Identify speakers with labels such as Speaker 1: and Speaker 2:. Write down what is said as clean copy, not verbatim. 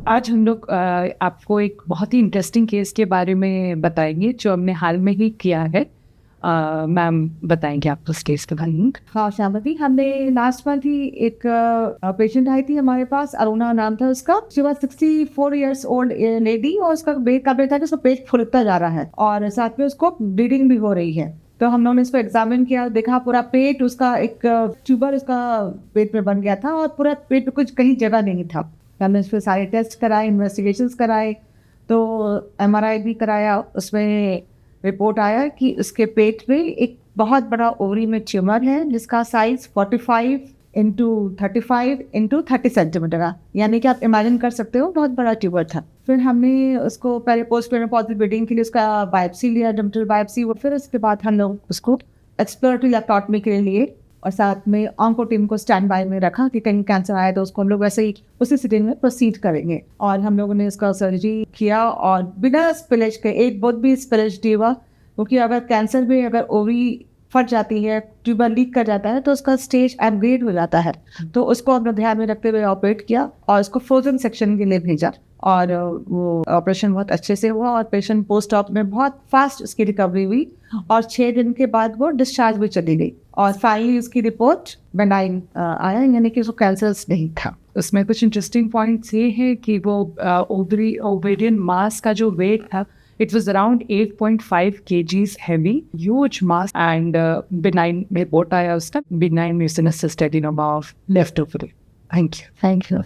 Speaker 1: आज हम लोग आपको एक बहुत ही इंटरेस्टिंग केस के बारे में बताएंगे जो हमने हाल में ही किया है। मैम बताएंगे आपको उस केस के बारे में।
Speaker 2: हाँ श्यामती, हमने लास्ट मंथ ही एक पेशेंट आई थी हमारे पास। अरुणा नाम था उसका। She was 64 years old lady और उसका पेट का पेट था कि उसका पेट फुलता जा रहा है और साथ में उसको ब्लीडिंग भी हो रही है। तो हम लोगों ने इसको एग्जामिन किया, देखा पूरा पेट उसका एक ट्यूबर उसका पेट में बन गया था और पूरा पेट में कुछ कहीं जगह नहीं था। हमने इस पर सारे टेस्ट कराए, इन्वेस्टिगेशंस कराए, तो MRI भी कराया। उसमें रिपोर्ट आया कि उसके पेट में एक बहुत बड़ा ओवरी में ट्यूमर है जिसका साइज 45x35x30 सेंटीमीटर का, यानी कि आप इमेजिन कर सकते हो बहुत बड़ा ट्यूमर था। फिर हमने उसको पहले पोस्ट मेनोपॉजल ब्लीडिंग के लिए उसका बायोप्सी लिया, डर्मटल बायोप्सी। फिर उसके बाद हम लोग उसको एक्सप्लोरेटरी लैप्रोटमी के लिए और साथ में ऑन्को टीम को स्टैंड बाय में रखा कि कहीं कैंसर आए तो उसको हम लोग वैसे ही उसी सिटिंग में प्रोसीड करेंगे। और हम लोगों ने इसका सर्जरी किया और बिना स्पिलेज के, एक बहुत भी स्पिलेज नहीं हुआ, क्योंकि अगर कैंसर में अगर ओवरी फट जाती है, ट्यूबर लीक कर जाता है तो उसका स्टेज अपग्रेड हो जाता है। तो उसको हमने ध्यान में रखते हुए ऑपरेट किया और उसको फ्रोजन सेक्शन के लिए भेजा और वो ऑपरेशन बहुत अच्छे से हुआ और पेशेंट पोस्ट ऑप में बहुत फास्ट उसकी रिकवरी हुई और 6 दिन के बाद वो डिस्चार्ज भी चली गई और फाइनली उसकी रिपोर्ट बेनाइन आया, यानी कि उसको कैंसर नहीं था।
Speaker 1: उसमें कुछ इंटरेस्टिंग पॉइंट्स ये है कि वो ओवेरियन मास का जो वेट था, it was around 8.5 kgs heavy, huge mass, and benign report आया उसका, benign mucinous cystadenomas of left ovary. Thank you.
Speaker 2: Thank you.